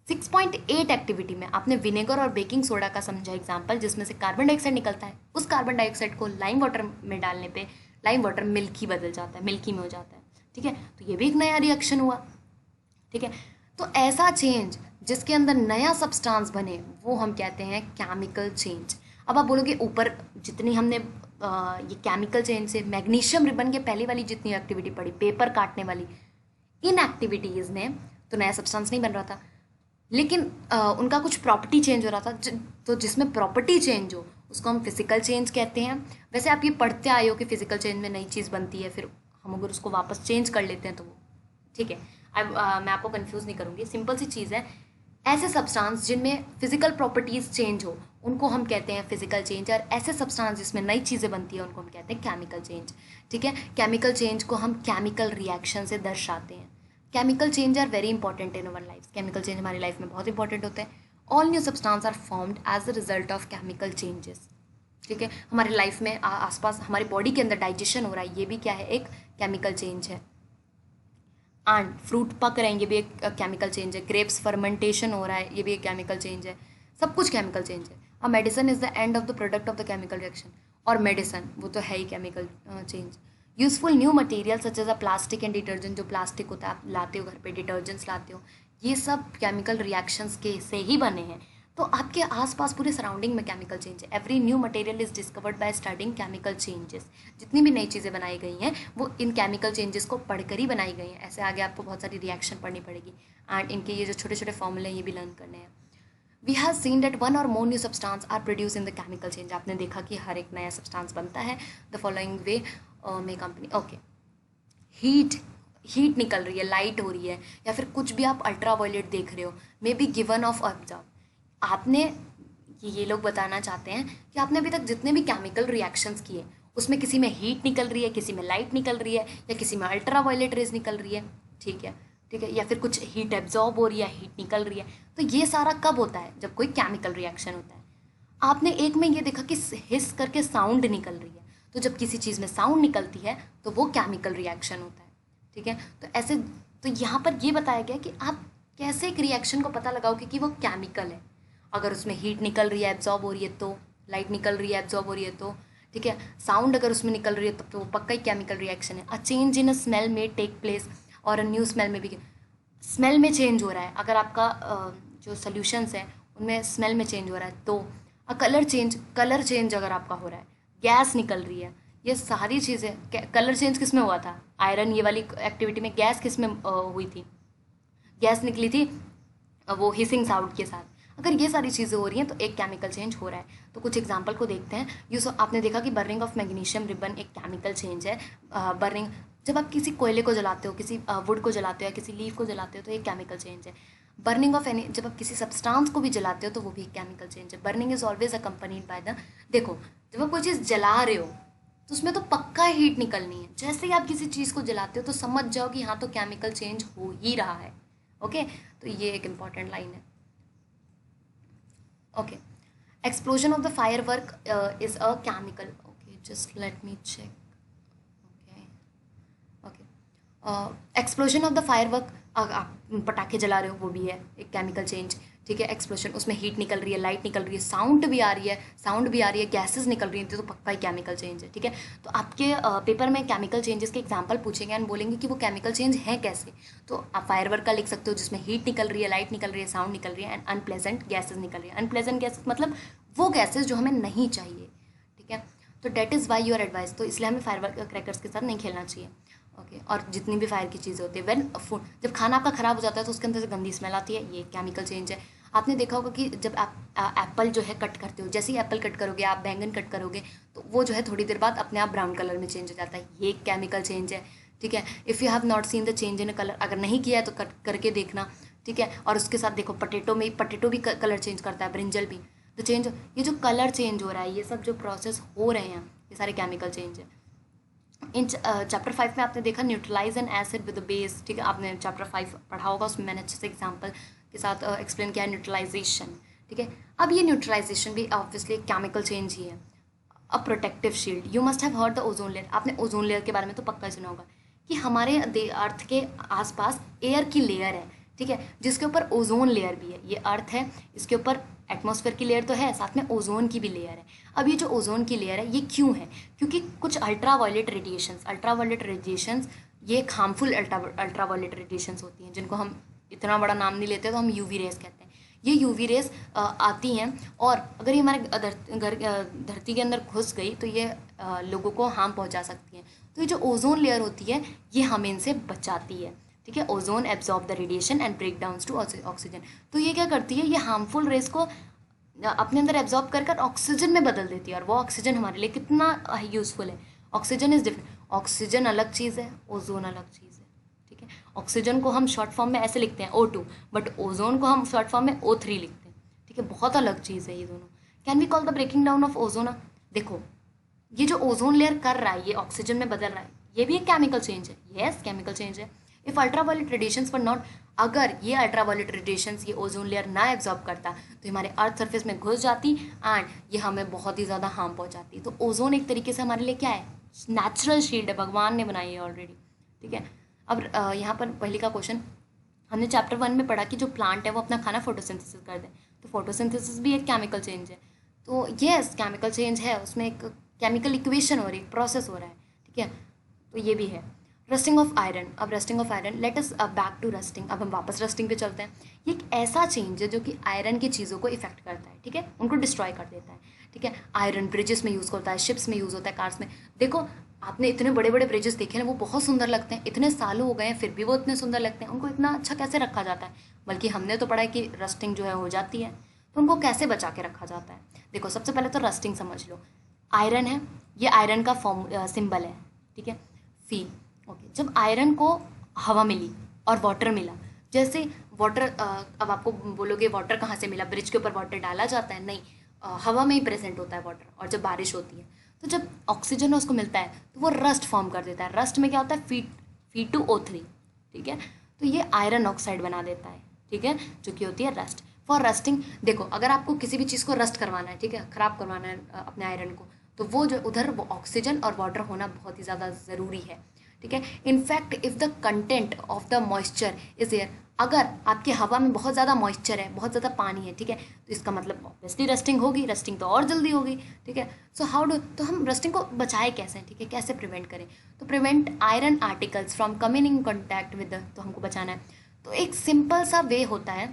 6.8 एक्टिविटी में आपने विनेगर और बेकिंग सोडा का समझा एग्जाम्पल, जिसमें से कार्बन डाइऑक्साइड निकलता है। उस कार्बन डाइऑक्साइड को लाइम वाटर में डालने पे लाइम वाटर मिल्की बदल जाता है, मिल्की में हो जाता है, ठीक है। तो ये भी एक नया रिएक्शन हुआ, ठीक है। तो ऐसा चेंज जिसके अंदर नया सब्सटेंस बने वो हम कहते हैं केमिकल चेंज। अब आप बोलोगे ऊपर जितनी हमने ये केमिकल चेंज से मैग्नीशियम रिबन के पहले वाली जितनी एक्टिविटी पढ़ी, पेपर काटने वाली, इन एक्टिविटीज़ में तो नया सब्सटेंस नहीं बन रहा था। लेकिन उनका कुछ प्रॉपर्टी चेंज हो रहा था, तो जिसमें प्रॉपर्टी चेंज हो उसको हम फिजिकल चेंज कहते हैं। वैसे आप ये पढ़ते आए हो कि फिजिकल चेंज में नई चीज़ बनती है, फिर हम अगर उसको वापस चेंज कर लेते हैं तो वो ठीक है। अब मैं आपको कंफ्यूज नहीं करूँगी, सिंपल सी चीज़ है। ऐसे सब्सटेंस जिनमें फिजिकल प्रॉपर्टीज चेंज हो उनको हम कहते हैं फिजिकल चेंज, और ऐसे सब्सटेंस जिसमें नई चीज़ें बनती है उनको हम कहते हैं केमिकल चेंज। ठीक है, केमिकल चेंज को हम केमिकल रिएक्शन से दर्शाते हैं। Chemical change are very important in our life, chemical change हमारी लाइफ में बहुत इंपॉर्टेंट होते हैं। All new substance are formed as the result of chemical changes. ठीक है, हमारी लाइफ में आसपास हमारी बॉडी के अंदर डाइजेशन हो रहा है, ये भी क्या है, एक केमिकल चेंज है। एंड फ्रूट पक रहे हैं, ये भी एक केमिकल चेंज है। ग्रेप्स फर्मेंटेशन हो रहा है, ये भी एक केमिकल चेंज है। सब कुछ केमिकल चेंज है। A medicine is the end of the product of the chemical reaction, और मेडिसन वो तो है ही chemical change. Useful new material such as a plastic and detergent, जो प्लास्टिक होता है आप लाते हो घर पे, डिटर्जेंट्स लाते हो, ये सब केमिकल रिएक्शंस के से ही बने हैं। तो आपके आसपास पूरे सराउंडिंग में केमिकल चेंज है। Every new material is discovered by studying chemical changes. जितनी भी नई चीज़ें बनाई गई हैं वो इन केमिकल चेंजेस को पढ़कर ही बनाई गई हैं। ऐसे आगे आपको बहुत सारी रिएक्शन पढ़नी पड़ेगी, एंड इनके ये जो छोटे छोटे फॉर्मूले हैं ये भी लर्न करने हैं। We have seen that one or more new substance are produce in the chemical change. आपने देखा कि हर एक नया सब्सटेंस बनता है द फॉलोइंग वे में कंपनी। ओके, हीट हीट निकल रही है, लाइट हो रही है, या फिर कुछ भी आप अल्ट्रा वायलेट देख रहे हो, may be given of observe. आपने ये लोग बताना चाहते हैं कि आपने अभी तक जितने भी केमिकल रिएक्शंस किए उसमें किसी में हीट निकल रही है, किसी में लाइट निकल रही है, या किसी में अल्ट्रा वायलेट रेज निकल रही है। ठीक है, ठीक है, या फिर कुछ हीट एब्जॉर्ब हो रही है, हीट निकल रही है। तो ये सारा कब होता है, जब कोई केमिकल रिएक्शन होता है। आपने एक में ये देखा कि हिस करके साउंड निकल रही है, तो जब किसी चीज़ में साउंड निकलती है तो वो केमिकल रिएक्शन होता है। ठीक है, तो ऐसे तो यहाँ पर ये बताया गया कि आप कैसे एक रिएक्शन को पता लगाओगे कि वो केमिकल है। अगर उसमें हीट निकल रही है, एब्जॉर्ब हो रही है, तो लाइट निकल रही है, एब्जॉर्ब हो रही है, तो ठीक है, साउंड अगर उसमें निकल रही है तब तो वो पक्का ही केमिकल रिएक्शन है। A change in a smell में टेक प्लेस, और अ न्यू स्मेल में भी स्मेल में चेंज हो रहा है। अगर आपका जो सोल्यूशंस है उनमें स्मेल में चेंज हो रहा है, तो अ कलर चेंज अगर आपका हो रहा है, गैस निकल रही है, ये सारी चीज़ें। कलर चेंज किस में हुआ था, आयरन ये वाली एक्टिविटी में गैस किस में हुई थी, गैस निकली थी वो हिसिंग साउंड के साथ। अगर ये सारी चीज़ें हो रही हैं तो एक केमिकल चेंज हो रहा है। तो कुछ एग्जांपल को देखते हैं। आपने देखा कि बर्निंग ऑफ मैग्नीशियम रिबन एक केमिकल चेंज है। बर्निंग, जब आप किसी कोयले को जलाते हो, किसी वुड को जलाते हो, या किसी लीफ को जलाते हो, तो एक केमिकल चेंज है। बर्निंग ऑफ एनी, जब आप किसी सब्सटेंस को भी जलाते हो तो वो भी एक केमिकल चेंज है। Burning is always accompanied by the, देखो जब आप कोई चीज़ जला रहे हो तो उसमें तो पक्का हीट निकलनी है। जैसे ही आप किसी चीज़ को जलाते हो तो समझ जाओ कि हाँ तो केमिकल चेंज हो ही रहा है। ओके, तो ये एक इम्पॉर्टेंट लाइन है। Okay, explosion of the firework is a chemical. Okay, just let me check. Okay, okay. Explosion of the firework, आप पटाखे जला रहे हो वो भी है एक केमिकल चेंज। ठीक है, एक्सप्लोजन, उसमें हीट निकल रही है, लाइट निकल रही है, साउंड भी आ रही है, गैसेस निकल रही हैं, तो पक्का ही केमिकल चेंज है। ठीक है, तो आपके पेपर में केमिकल चेंजेस के एग्जांपल पूछेंगे एंड बोलेंगे कि वो केमिकल चेंज है कैसे। तो आप फायरवर्क का लिख सकते हो जिसमें हीट निकल रही है, लाइट निकल रही है, साउंड निकल रही है, एंड अनप्लेजेंट गैसेज निकल रही है। अनप्लेजेंट गैसेज मतलब वो गैसेज जो हमें नहीं चाहिए। ठीक है, तो that is why your advice, तो इसलिए हमें फायर क्रैकर्स के साथ नहीं खेलना चाहिए। ओके, और जितनी भी फायर की चीज़ें होती है, व्हेन फूड, जब खाना आपका ख़राब हो जाता है तो उसके अंदर से गंदी स्मेल आती है, ये केमिकल चेंज है। आपने देखा होगा कि जब आप एप्पल जो है कट करते हो, जैसे ही एप्पल कट करोगे, आप बैंगन कट करोगे, तो वो जो है थोड़ी देर बाद अपने आप ब्राउन कलर में चेंज हो जाता है, ये केमिकल चेंज है। ठीक है, if you have not seen the change in colour, अगर नहीं किया है तो कट करके देखना। ठीक है, और उसके साथ देखो पटेटो भी कलर चेंज करता है, ब्रिंजल भी। तो चेंज, ये जो कलर चेंज हो रहा है, ये सब जो प्रोसेस हो रहे हैं, ये सारे केमिकल चेंज है। इन चैप्टर 5 में आपने देखा neutralise an acid with base. ठीक है, आपने चैप्टर 5 पढ़ा होगा, उसमें मैंने अच्छे से एग्जाम्पल के साथ एक्सप्लेन किया है न्यूट्रलाइजेशन। ठीक है, अब ये न्यूट्रलाइजेशन भी ऑब्वियसली एक केमिकल चेंज ही है। A protective shield, you must have heard the ozone layer, आपने ओजोन लेयर के बारे में तो पक्का सुना होगा कि हमारे अर्थ के आसपास एयर की लेयर है। ठीक है, जिसके ऊपर ओजोन लेयर भी है। ये अर्थ है, इसके ऊपर एटमॉस्फेयर की लेयर तो है, साथ में ओजोन की भी लेयर है। अब ये जो ओजोन की लेयर है ये क्यों है, क्योंकि कुछ अल्ट्रा वायलेट रेडिएशंस ये एक हार्मफुल अल्ट्रा वायलेट रेडिएशंस होती हैं, जिनको हम इतना बड़ा नाम नहीं लेते तो हम यूवी रेस कहते हैं। ये यूवी रेस आती हैं, और अगर ये हमारे धरती के अंदर घुस गई तो ये लोगों को हार्म पहुंचा सकती हैं। तो ये जो ओजोन लेयर होती है ये हमें इनसे बचाती है। ठीक है। Ozone absorb the radiation and break down to oxygen. तो ये क्या करती है, ये हार्मफुल रेस को अपने अंदर एब्जॉर्ब कर कर ऑक्सीजन में बदल देती है, और वो ऑक्सीजन हमारे लिए कितना यूजफुल है। ऑक्सीजन इज डिफरेंट, ऑक्सीजन अलग चीज़ है, ओजोन अलग चीज़ है, ठीक है। ऑक्सीजन को हम शॉर्ट फॉर्म में ऐसे लिखते हैं O2, बट ओजोन को हम शॉर्ट फॉर्म में O3 लिखते हैं, ठीक है। बहुत अलग चीज़ है ये दोनों। Can we call the breaking down of ozone? देखो ये जो ओजोन लेयर कर रहा है, ये ऑक्सीजन में बदल रहा है, ये भी एक केमिकल चेंज है। यस, केमिकल चेंज है। इफ अल्ट्रावायलेट रेडिएशंस पर नॉट, अगर ये अल्ट्रावायलेट रेडिएशंस ये ओजोन लेयर ना एब्जॉर्ब करता तो हमारे अर्थ सरफेस में घुस जाती एंड ये हमें बहुत ही ज़्यादा हार्म पहुंचाती। तो ओजोन एक तरीके से हमारे लिए क्या है, नेचुरल शील्ड है, भगवान ने बनाई है ऑलरेडी, ठीक है। अब यहाँ पर पहले का क्वेश्चन, हमने चैप्टर 1 में पढ़ा कि जो प्लांट है वो अपना खाना फोटोसिंथेसिस कर दे, तो फोटोसिंथेसिस भी एक केमिकल चेंज है। तो यस, केमिकल चेंज है, उसमें एक केमिकल इक्वेशन हो रही है, प्रोसेस हो रहा है, ठीक है। तो ये भी है। रस्टिंग ऑफ आयरन, अब rusting of iron, let us back to rusting. अब हम वापस रस्टिंग पे चलते हैं। ये एक ऐसा चेंज है जो कि आयरन की चीज़ों को इफेक्ट करता है, ठीक है, उनको डिस्ट्रॉय कर देता है, ठीक है। आयरन ब्रिजेस में यूज़ होता है, शिप्स में यूज़ होता है, कार्स में। देखो आपने इतने बड़े बड़े ब्रिजेस देखे ना, वो बहुत सुंदर लगते हैं, इतने सालों हो गए हैं फिर भी वो इतने सुंदर लगते हैं। उनको इतना अच्छा कैसे रखा जाता है? बल्कि हमने तो पढ़ा है कि रस्टिंग जो है हो जाती है, तो उनको कैसे बचा के रखा जाता है? देखो सबसे पहले तो रस्टिंग समझ लो। आयरन है, ये आयरन का फॉर्म सिंबल है, ठीक है, फी। ओके, जब आयरन को हवा मिली और वाटर मिला, जैसे वाटर, अब आपको बोलोगे वाटर कहाँ से मिला, ब्रिज के ऊपर वाटर डाला जाता है? नहीं, हवा में ही प्रेजेंट होता है वाटर, और जब बारिश होती है तो जब ऑक्सीजन उसको मिलता है तो वो रस्ट फॉर्म कर देता है। रस्ट में क्या होता है, Fe2O3, ठीक है। तो ये आयरन ऑक्साइड बना देता है, ठीक है, जो कि होती है रस्ट। फॉर रस्टिंग, देखो अगर आपको किसी भी चीज़ को रस्ट करवाना है, ठीक है, ख़राब करवाना है अपने आयरन को, तो वो जो उधर वो ऑक्सीजन और वाटर होना बहुत ही ज़्यादा ज़रूरी है, ठीक है। In fact if the content of the moisture is air, अगर आपकी हवा में बहुत ज़्यादा मॉइस्चर है, बहुत ज़्यादा पानी है, ठीक है, तो इसका मतलब ऑब्वियसली रस्टिंग होगी, रस्टिंग तो और जल्दी होगी, ठीक है। सो हाउ डू, तो हम रस्टिंग को बचाए कैसे, ठीक है, कैसे प्रिवेंट करें? तो prevent iron articles from coming in contact with, तो हमको बचाना है। तो एक सिंपल सा वे होता है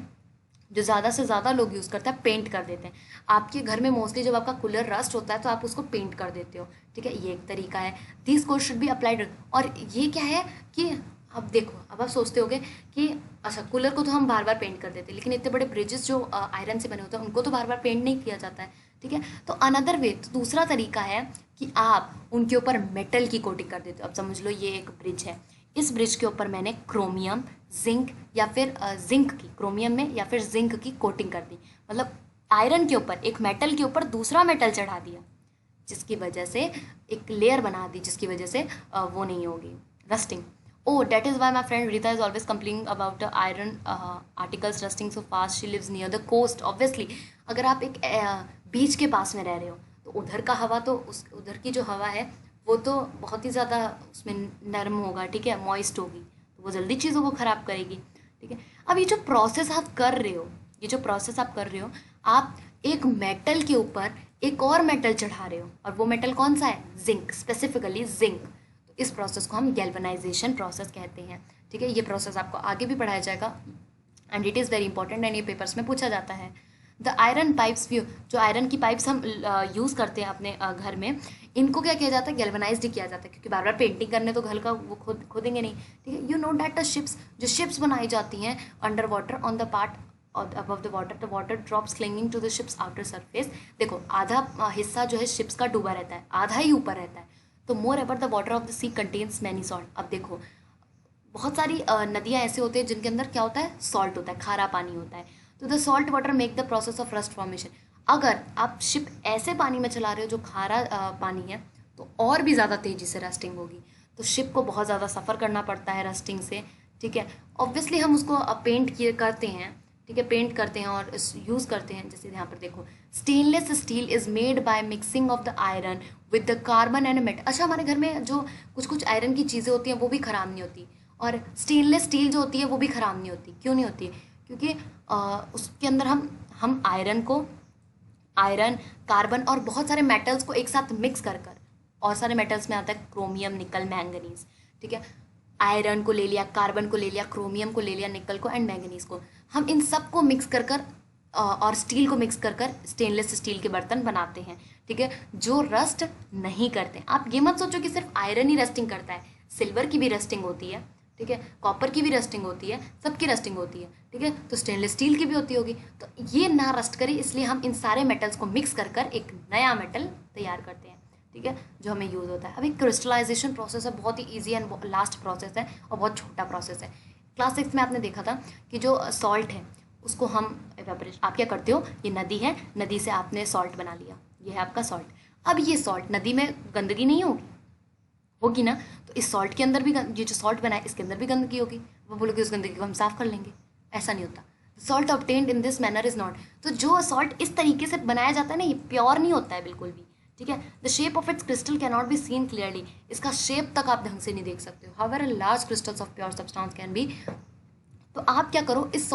जो ज़्यादा से ज़्यादा लोग यूज़ करते हैं, पेंट कर देते हैं। आपके घर में मोस्टली जब आपका कूलर रस्ट होता है तो आप उसको पेंट कर देते हो, ठीक है, ये एक तरीका है। This course should be applied. और ये क्या है कि अब देखो, अब आप सोचते होगे कि अच्छा कूलर को तो हम बार बार पेंट कर देते हैं, लेकिन इतने बड़े ब्रिजेस जो आयरन से बने होते हैं उनको तो बार बार पेंट नहीं किया जाता है, ठीक है। तो अनदर वे, तो दूसरा तरीका है कि आप उनके ऊपर मेटल की कोटिंग कर देते हो। अब समझ लो ये एक ब्रिज है, इस ब्रिज के ऊपर मैंने क्रोमियम, जिंक या फिर जिंक की, क्रोमियम में या फिर जिंक की कोटिंग कर दी, मतलब आयरन के ऊपर, एक मेटल के ऊपर दूसरा मेटल चढ़ा दिया, जिसकी वजह से एक लेयर बना दी, जिसकी वजह से वो नहीं होगी rusting. Oh, that is why my friend Rita is always complaining about the iron articles rusting so fast. She lives near the coast. Obviously, अगर आप एक बीच के पास में रह रहे हो तो उधर का हवा तो उधर की जो हवा है वो तो बहुत ही ज़्यादा उसमें नरम होगा, ठीक है, मॉइस्ट होगी, तो वो जल्दी चीज़ों को ख़राब करेगी, ठीक है। अब ये जो प्रोसेस आप कर रहे हो, ये जो प्रोसेस आप कर रहे हो, आप एक मेटल के ऊपर एक और मेटल चढ़ा रहे हो, और वो मेटल कौन सा है? Zinc, specifically zinc. इस प्रोसेस को हम गैल्वेनाइजेशन प्रोसेस कहते हैं, ठीक है। ये प्रोसेस आपको आगे भी पढ़ाया जाएगा and it is very important and ये पेपर्स में पूछा जाता है। द आयरन पाइप्स व्यू, जो आयरन की पाइप्स हम यूज़ करते हैं अपने घर में, इनको क्या किया जाता है? गैल्वेनाइज्ड किया जाता है, क्योंकि बार बार पेंटिंग करने तो घर का वो खोदेंगे नहीं, ठीक है। You know that the ships, जो शिप्स बनाई जाती हैं under water on the part above the water drops clinging to the ships outer surface. देखो आधा हिस्सा जो है शिप्स का डूबा रहता है, आधा ही ऊपर रहता है। तो moreover the water of the sea contains many salt. अब देखो बहुत सारी नदियाँ ऐसे होते हैं जिनके अंदर क्या होता है? सॉल्ट होता है, खारा पानी होता है। तो the salt water make the process of rust formation. अगर आप शिप ऐसे पानी में चला रहे हो जो खारा पानी है, तो और भी ज़्यादा तेज़ी से रस्टिंग होगी, तो शिप को बहुत ज़्यादा सफ़र करना पड़ता है रस्टिंग से, ठीक है। ऑब्वियसली हम उसको पेंट किए करते हैं, ठीक है, पेंट करते हैं और यूज़ करते हैं। जैसे यहाँ पर देखो, stainless steel is made by mixing of the iron with the carbon and metal. अच्छा, हमारे घर में जो कुछ कुछ आयरन की चीज़ें होती हैं वो भी ख़राब नहीं होती, और स्टेनलेस स्टील जो होती है वो भी ख़राब नहीं होती। क्यों नहीं होती? क्योंकि उसके अंदर हम आयरन, कार्बन और बहुत सारे मेटल्स को एक साथ मिक्स कर और सारे मेटल्स में आता है क्रोमियम, निकल, मैंगनीज, ठीक है। आयरन को ले लिया, कार्बन को ले लिया, क्रोमियम को ले लिया, निकल को एंड मैंगनीज को, हम इन सब को मिक्स कर और स्टील को मिक्स कर स्टेनलेस स्टील के बर्तन बनाते हैं, ठीक है, जो रस्ट नहीं करते। आप ये मत सोचो कि सिर्फ आयरन ही रस्टिंग करता है, सिल्वर की भी रस्टिंग होती है, ठीक है, कॉपर की भी रस्टिंग होती है, सबकी रस्टिंग होती है, ठीक है, तो स्टेनलेस स्टील की भी होती होगी। तो ये ना रस्ट करे, इसलिए हम इन सारे मेटल्स को मिक्स कर कर एक नया मेटल तैयार करते हैं, ठीक है, जो हमें यूज़ होता है। अभी क्रिस्टलाइजेशन प्रोसेस है, बहुत ही ईजी एंड लास्ट प्रोसेस है और बहुत छोटा प्रोसेस है। क्लास 6 में आपने देखा था कि जो सॉल्ट है उसको हम एवेपोरेट, आप क्या करते हो, ये नदी है, नदी से आपने सॉल्ट बना लिया, ये है आपका सॉल्ट। अब ये सॉल्ट, नदी में गंदगी नहीं होगी, होगी ना, तो इस सॉल्ट के अंदर भी ये जो सॉल्ट बना है इसके अंदर भी गंदगी होगी, वो बोलोगे उस गंदगी को हम साफ कर लेंगे, ऐसा नहीं होता। Salt obtained in this manner is not, तो जो सॉल्ट इस तरीके से बनाया जाता है ना, ये प्योर नहीं होता है बिल्कुल भी, ठीक है। The shape of its crystal can not be seen clearly, इसका शेप तक आप ढंग से नहीं देख सकते हो। However large crystals of pure substance can be, तो आप क्या करो, इस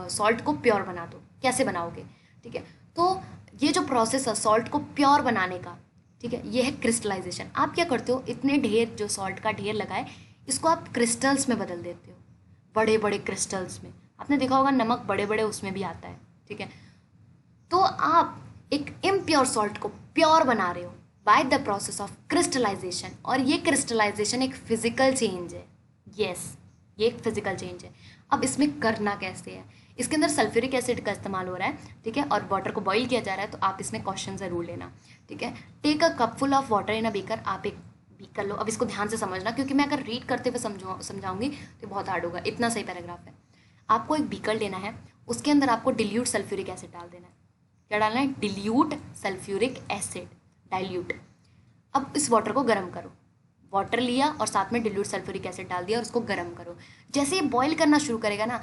सॉल्ट को प्योर बना दो। कैसे बनाओगे, ठीक है, तो ये जो प्रोसेस है सॉल्ट को प्योर बनाने का, ठीक है, ये है क्रिस्टलाइजेशन। आप क्या करते हो, इतने ढेर जो सॉल्ट का ढेर लगा है इसको आप क्रिस्टल्स में बदल देते हो, बड़े बड़े क्रिस्टल्स में। आपने देखा होगा नमक बड़े बड़े उसमें भी आता है, ठीक है। तो आप एक इम्प्योर सॉल्ट को प्योर बना रहे हो by the process of crystallisation, और ये क्रिस्टलाइजेशन एक फिजिकल चेंज है। यस, ये एक फिजिकल चेंज है। अब इसमें करना कैसे है, इसके अंदर सल्फ्यूरिक एसिड का इस्तेमाल हो रहा है, ठीक है, और वाटर को बॉईल किया जा रहा है, तो आप इसमें क्वेश्चन ज़रूर लेना, ठीक है। Take a cup full of water in a beaker, आप एक बीकर लो। अब इसको ध्यान से समझना, क्योंकि मैं अगर रीड करते हुए समझाऊंगी तो बहुत हार्ड होगा, इतना सही पैराग्राफ है। आपको एक बीकर लेना है, उसके अंदर आपको डिल्यूट सल्फ्यूरिक एसिड डाल देना है। क्या डालना है, डिल्यूट सल्फ्यूरिक एसिड, डाइल्यूट। अब इस वाटर को गर्म करो, वाटर लिया और साथ में डिल्यूट सल्फ्यूरिक एसिड डाल दिया और उसको गर्म करो। जैसे ये बॉईल करना शुरू करेगा ना,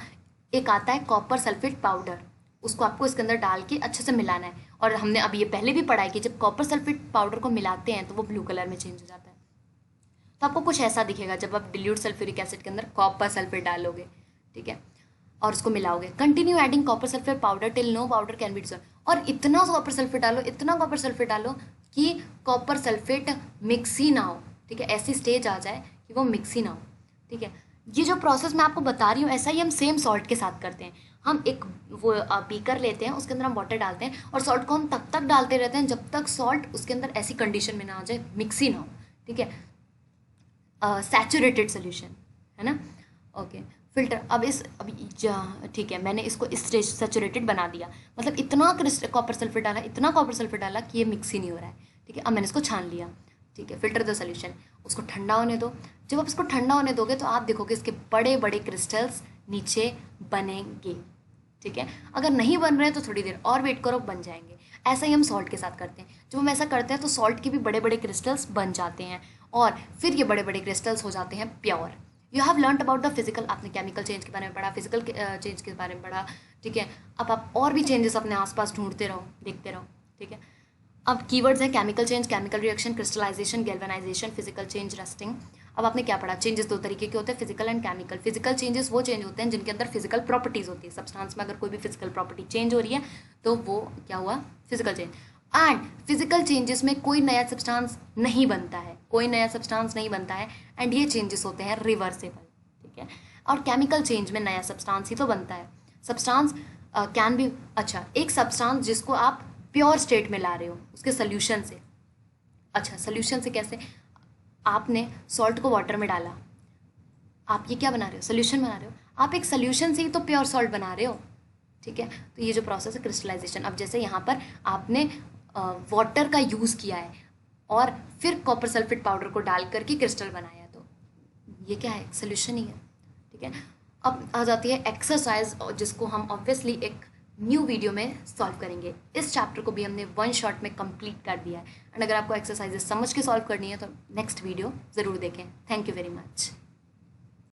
एक आता है कॉपर सल्फेट पाउडर, उसको आपको इसके अंदर डाल के अच्छे से मिलाना है। और हमने अभी ये पहले भी पढ़ा है कि जब कॉपर सल्फेट पाउडर को मिलाते हैं तो वो ब्लू कलर में चेंज हो जाता है। तो आपको कुछ ऐसा दिखेगा जब आप डिल्यूट सल्फ्यूरिक एसिड के अंदर कॉपर सल्फेट डालोगे, ठीक है, और उसको मिलाओगे। Continue adding copper sulphate powder till no powder can be dissolve, और इतना कॉपर सल्फेट डालो, इतना कॉपर सल्फेट डालो कि कॉपर सल्फेट मिक्स ही ना हो, ठीक है, ऐसी स्टेज आ जाए कि वो मिक्स ही ना हो, ठीक है। ये जो प्रोसेस मैं आपको बता रही हूँ ऐसा ही हम सेम सॉल्ट के साथ करते हैं। हम एक वो बीकर लेते हैं, उसके अंदर हम वाटर डालते हैं और सॉल्ट को हम तब तक डालते रहते हैं जब तक सॉल्ट उसके अंदर ऐसी कंडीशन में ना आ जाए, मिक्स ही ना हो, ठीक है, सैचुरेटेड सोल्यूशन है ना। Okay, filter. अब ठीक है, मैंने इसको इस स्टेज सैचुरेटेड बना दिया, मतलब इतना कॉपर सल्फेट डाला, इतना कॉपर सल्फेट डाला कि ये मिक्स ही नहीं हो रहा है, ठीक है। अब मैंने इसको छान लिया, ठीक है, फिल्टर द सोल्यूशन, उसको ठंडा होने दो। जब आप इसको ठंडा होने दोगे तो आप देखोगे इसके बड़े बड़े क्रिस्टल्स नीचे बनेंगे, ठीक है। अगर नहीं बन रहे हैं तो थोड़ी देर और वेट करो, बन जाएंगे। ऐसा ही हम सॉल्ट के साथ करते हैं। जब हम ऐसा करते हैं तो सॉल्ट के भी बड़े बड़े क्रिस्टल्स बन जाते हैं और फिर ये बड़े बड़े क्रिस्टल्स हो जाते हैं pure. You have learn about the physical, आपने केमिकल चेंज के बारे में पढ़ा, फिजिकल चेंज के बारे में पढ़ा, ठीक है। अब आप और भी चेंजेस अपने आसपास ढूंढते रहो, देखते रहो, ठीक है। अब कीवर्ड्स हैं chemical change, chemical reaction, crystallisation, galvanisation, physical change, rusting. अब आपने क्या पढ़ा, चेंजेस दो तरीके के होते हैं, physical and chemical. Physical changes वो चेंज होते हैं जिनके अंदर फिजिकल प्रॉपर्टीज होती है। सब्सटेंस में अगर कोई भी फिजिकल प्रॉपर्टी चेंज हो रही है तो वो क्या हुआ, physical change. And physical changes में कोई नया सब्सटेंस नहीं बनता है, कोई नया सब्सटेंस नहीं बनता है, एंड ये चेंजेस होते हैं रिवर्सेबल, ठीक है। और केमिकल चेंज में नया सब्सटेंस ही तो बनता है। सब्सटेंस कैन बी, अच्छा, एक सब्सटेंस जिसको आप प्योर स्टेट में ला रहे हो उसके सोल्यूशन से। अच्छा, सोल्यूशन से कैसे, आपने सॉल्ट को वाटर में डाला, आप ये क्या बना रहे हो, सोल्यूशन बना रहे हो। आप एक सोल्यूशन से ही तो प्योर सॉल्ट बना रहे हो, ठीक है। तो ये जो प्रोसेस है क्रिस्टलाइजेशन। अब जैसे यहाँ पर आपने वाटर का यूज़ किया है और फिर कॉपर सल्फेट पाउडर को डाल करके क्रिस्टल बनाया, तो ये क्या है, सोल्यूशन ही है, ठीक है। अब आ जाती है एक्सरसाइज, जिसको हम ऑब्वियसली एक न्यू वीडियो में सॉल्व करेंगे। इस चैप्टर को भी हमने वन शॉट में कंप्लीट कर दिया है। एंड अगर आपको एक्सरसाइजेस समझ के सॉल्व करनी है तो नेक्स्ट वीडियो ज़रूर देखें। Thank you very much.